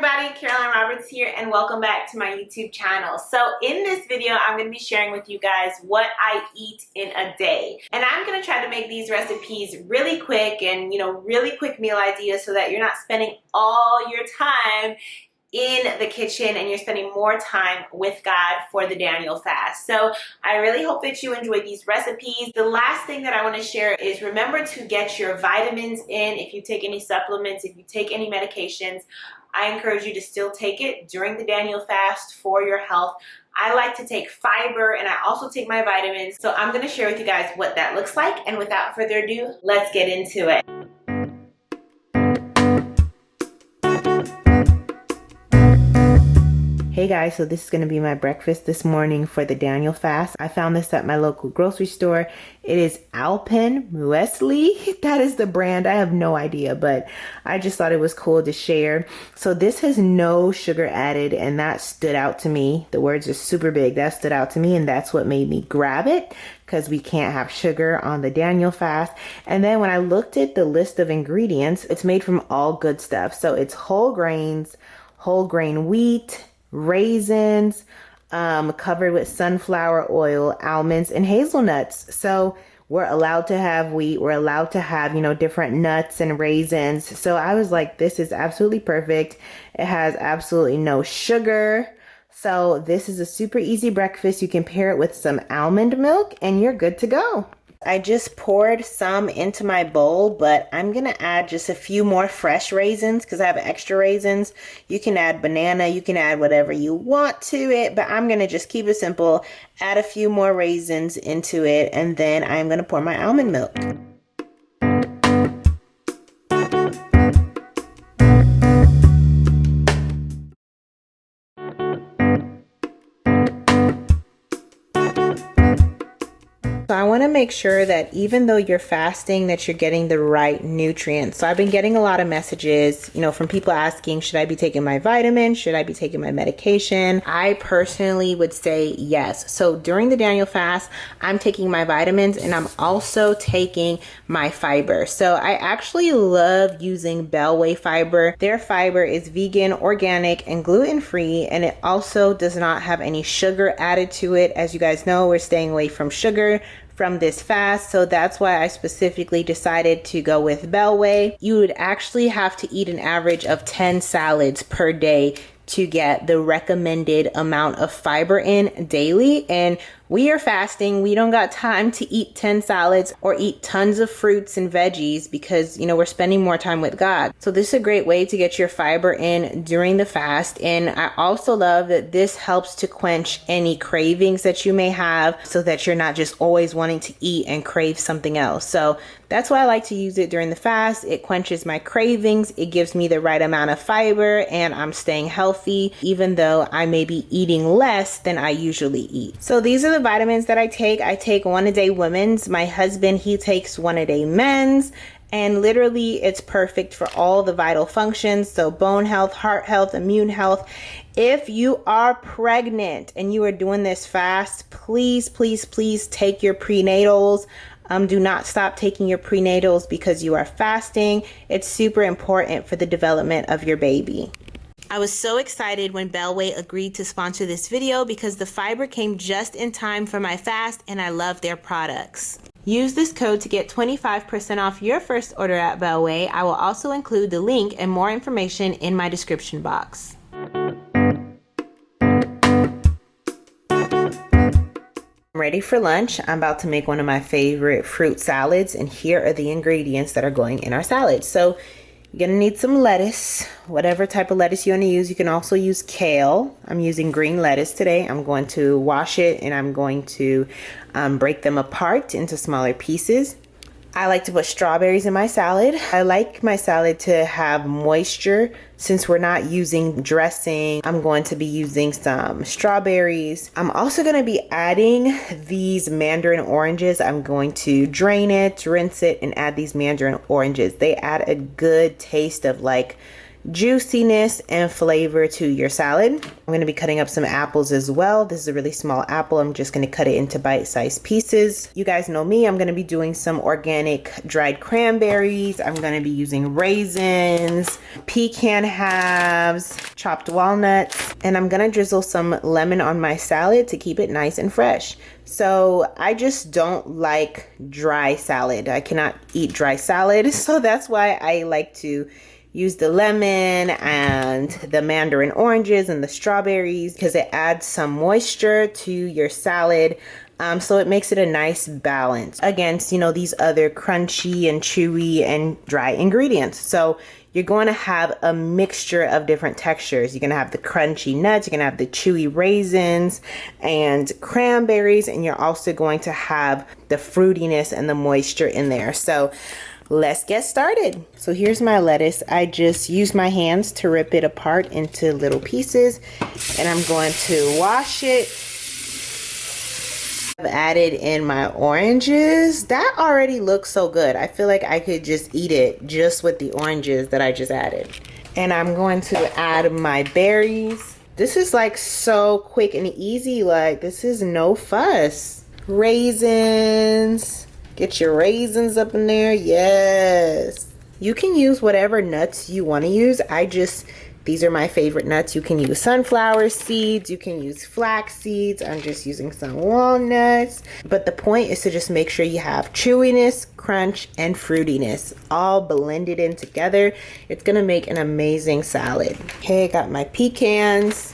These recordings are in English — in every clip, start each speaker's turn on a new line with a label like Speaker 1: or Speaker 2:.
Speaker 1: everybody, Karolyne Roberts here, and welcome back to my YouTube channel. So in this video, I'm going to be sharing with you guys what I eat in a day. And I'm going to try to make these recipes really quick and, really quick meal ideas so that you're not spending all your time in the kitchen and you're spending more time with God for the Daniel fast. So I really hope that you enjoy these recipes. The last thing that I want to share is remember to get your vitamins in. If you take any supplements, if you take any medications, I encourage you to still take it during the Daniel fast for your health. I like to take fiber and I also take my vitamins. So I'm going to share with you guys what that looks like. And without further ado, let's get into it. Hey guys, so this is going to be my breakfast this morning for the Daniel fast. I found this at my local grocery store. It is Alpenmuesli. That is the brand. I have no idea, but I just thought it was cool to share. So this has no sugar added, and that stood out to me. The words are super big. That stood out to me, and that's what made me grab it, because we can't have sugar on the Daniel fast. And then when I looked at the list of ingredients, it's made from all good stuff. So it's whole grains, whole grain wheat, raisins, covered with sunflower oil, almonds, and hazelnuts. So we're allowed to have wheat. We're allowed to have, different nuts and raisins. So I was like, this is absolutely perfect. It has absolutely no sugar. So this is a super easy breakfast. You can pair it with some almond milk and you're good to go. I just poured some into my bowl, but I'm going to add just a few more fresh raisins because I have extra raisins. You can add banana, you can add whatever you want to it, but I'm going to just keep it simple, add a few more raisins into it, and then I'm going to pour my almond milk. So I want to make sure that even though you're fasting, that you're getting the right nutrients. So I've been getting a lot of messages, from people asking, should I be taking my vitamins? Should I be taking my medication? I personally would say yes. So during the Daniel fast, I'm taking my vitamins and I'm also taking my fiber. So I actually love using Bellway fiber. Their fiber is vegan, organic, and gluten-free, and it also does not have any sugar added to it. As you guys know, we're staying away from sugar from this fast, so that's why I specifically decided to go with Bellway. You would actually have to eat an average of 10 salads per day to get the recommended amount of fiber in daily, and we are fasting. We don't got time to eat 10 salads or eat tons of fruits and veggies because, we're spending more time with God. So this is a great way to get your fiber in during the fast. And I also love that this helps to quench any cravings that you may have so that you're not just always wanting to eat and crave something else. So that's why I like to use it during the fast. It quenches my cravings. It gives me the right amount of fiber and I'm staying healthy, even though I may be eating less than I usually eat. So these are the vitamins that I take. I take one a day women's. My husband, he takes one a day men's. And literally it's perfect for all the vital functions. So bone health, heart health, immune health. If you are pregnant and you are doing this fast, please, please, please take your prenatals. Do not stop taking your prenatals because you are fasting. It's super important for the development of your baby. I was so excited when Bellway agreed to sponsor this video because the fiber came just in time for my fast and I love their products. Use this code to get 25% off your first order at Bellway. I will also include the link and more information in my description box. I'm ready for lunch. I'm about to make one of my favorite fruit salads, and here are the ingredients that are going in our salad. So you're gonna need some lettuce, whatever type of lettuce you want to use. You can also use kale. I'm using green lettuce today. I'm going to wash it and I'm going to break them apart into smaller pieces. I like to put strawberries in my salad. I like my salad to have moisture. Since we're not using dressing, I'm going to be using some strawberries. I'm also going to be adding these mandarin oranges. I'm going to drain it, rinse it, and add these mandarin oranges. They add a good taste of juiciness and flavor to your salad. I'm going to be cutting up some apples as well. This is a really small apple. I'm just going to cut it into bite-sized pieces. You guys know me. I'm going to be doing some organic dried cranberries. I'm going to be using raisins, pecan halves, chopped walnuts, and I'm going to drizzle some lemon on my salad to keep it nice and fresh. So I just don't like dry salad. I cannot eat dry salad. So that's why I like to use the lemon and the mandarin oranges and the strawberries, because it adds some moisture to your salad. So it makes it a nice balance against, you know, these other crunchy and chewy and dry ingredients. So you're going to have a mixture of different textures. You're going to have the crunchy nuts, you're going to have the chewy raisins and cranberries, and you're also going to have the fruitiness and the moisture in there. So let's get started. So here's my lettuce. I just use my hands to rip it apart into little pieces, and I'm going to wash it. I've added in my oranges. That already looks so good. I feel like I could just eat it just with the oranges that I just added. And I'm going to add my berries. This is like so quick and easy. Like, this is no fuss. Raisins. Get your raisins up in there. Yes. You can use whatever nuts you want to use. These are my favorite nuts. You can use sunflower seeds. You can use flax seeds. I'm just using some walnuts. But the point is to just make sure you have chewiness, crunch, and fruitiness all blended in together. It's going to make an amazing salad. Okay, I got my pecans.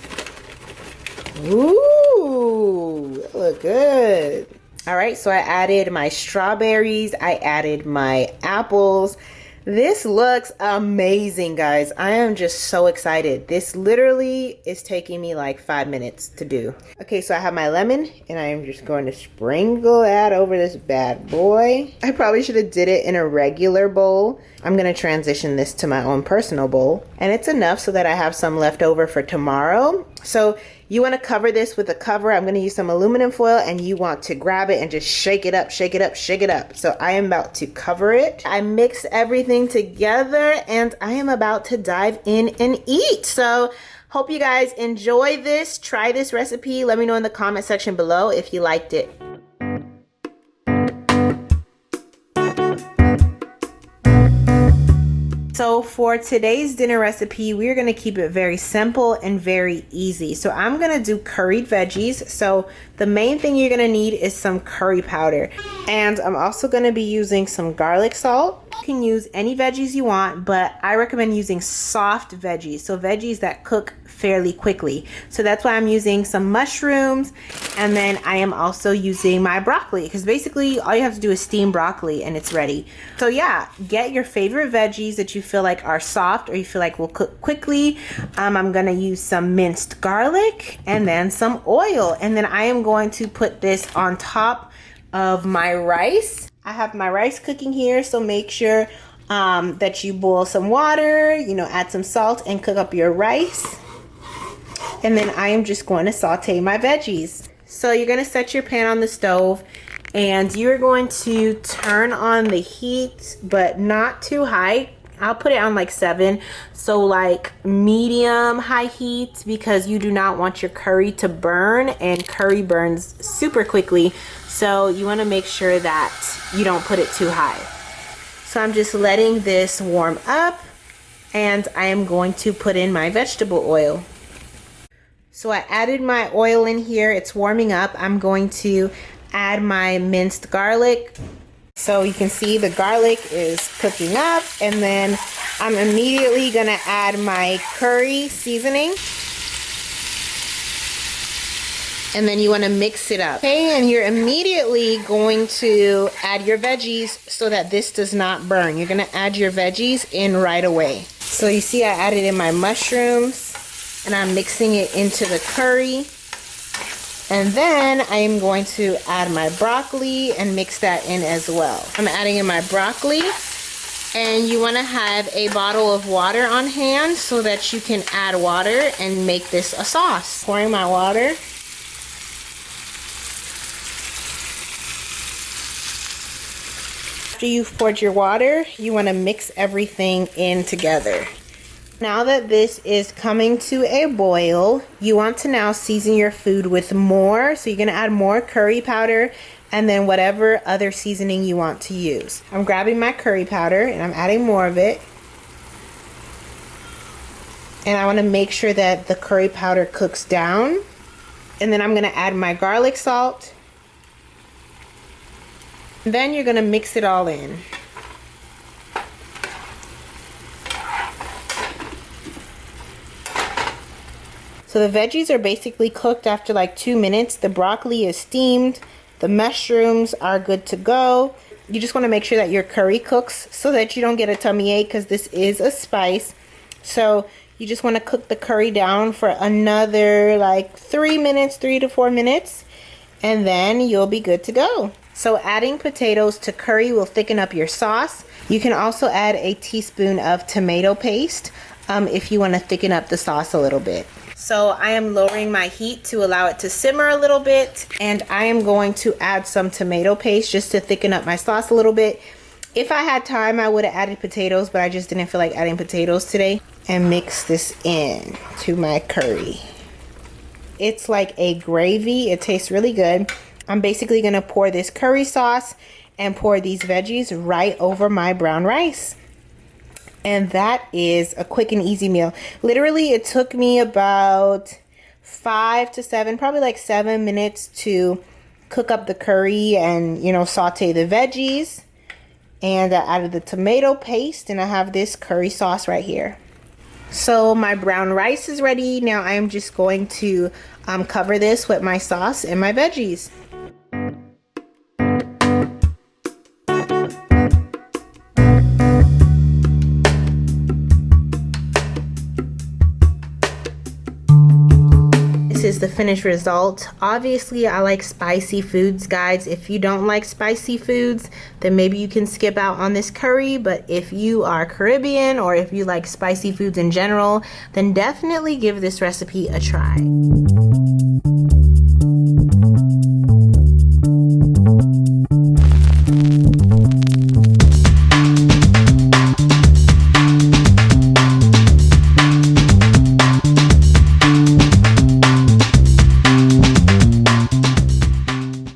Speaker 1: Ooh, that look good. All right, so I added my strawberries. I added my apples. This looks amazing, guys. I am just so excited. This literally is taking me like 5 minutes to do. Okay, so I have my lemon, and I am just going to sprinkle that over this bad boy. I probably should have did it in a regular bowl. I'm going to transition this to my own personal bowl. And it's enough so that I have some left over for tomorrow. So you want to cover this with a cover. I'm going to use some aluminum foil, and you want to grab it and just shake it up, shake it up, shake it up. So I am about to cover it. I mix everything together, and I am about to dive in and eat. So hope you guys enjoy this. Try this recipe. Let me know in the comment section below if you liked it. So for today's dinner recipe, we're going to keep it very simple and very easy. So I'm going to do curried veggies. So the main thing you're going to need is some curry powder. And I'm also going to be using some garlic salt. You can use any veggies you want, but I recommend using soft veggies. So veggies that cook fairly quickly. So that's why I'm using some mushrooms, and then I am also using my broccoli, because basically all you have to do is steam broccoli and it's ready. So yeah, get your favorite veggies that you feel like are soft or you feel like will cook quickly. I'm gonna use some minced garlic and then some oil, and then I am going to put this on top of my rice. I have my rice cooking here, so make sure that you boil some water, you know, add some salt and cook up your rice. And then I am just going to saute my veggies. So you're going to set your pan on the stove, and you're going to turn on the heat, but not too high. I'll put it on like 7, so like medium high heat, because you do not want your curry to burn, and curry burns super quickly. So you want to make sure that you don't put it too high. So I'm just letting this warm up, and I am going to put in my vegetable oil. So I added my oil in here. It's warming up. I'm going to add my minced garlic. So you can see the garlic is cooking up, and then I'm immediately gonna add my curry seasoning. And then you wanna mix it up. Okay, and you're immediately going to add your veggies so that this does not burn. You're gonna add your veggies in right away. So you see I added in my mushrooms, and I'm mixing it into the curry. And then I am going to add my broccoli and mix that in as well. I'm adding in my broccoli, and you want to have a bottle of water on hand so that you can add water and make this a sauce. Pouring my water. After you've poured your water, you want to mix everything in together. Now that this is coming to a boil, you want to now season your food with more. So you're going to add more curry powder and then whatever other seasoning you want to use. I'm grabbing my curry powder and I'm adding more of it. And I want to make sure that the curry powder cooks down. And then I'm going to add my garlic salt. Then you're going to mix it all in. So the veggies are basically cooked after like 2 minutes. The broccoli is steamed. The mushrooms are good to go. You just want to make sure that your curry cooks so that you don't get a tummy ache, because this is a spice. So you just want to cook the curry down for another like 3 minutes, 3 to 4 minutes, and then you'll be good to go. So adding potatoes to curry will thicken up your sauce. You can also add a teaspoon of tomato paste if you want to thicken up the sauce a little bit. So I am lowering my heat to allow it to simmer a little bit, and I am going to add some tomato paste just to thicken up my sauce a little bit. If I had time, I would have added potatoes, but I just didn't feel like adding potatoes today. And mix this in to my curry. It's like a gravy. It tastes really good. I'm basically gonna pour this curry sauce and pour these veggies right over my brown rice. And that is a quick and easy meal. Literally, it took me about 5 to 7, probably like 7 minutes to cook up the curry and, you know, saute the veggies. And I added the tomato paste, and I have this curry sauce right here. So my brown rice is ready. Now I'm just going to cover this with my sauce and my veggies. This is the finished result. Obviously, I like spicy foods, guys. If you don't like spicy foods, then maybe you can skip out on this curry. But if you are Caribbean or if you like spicy foods in general, then definitely give this recipe a try.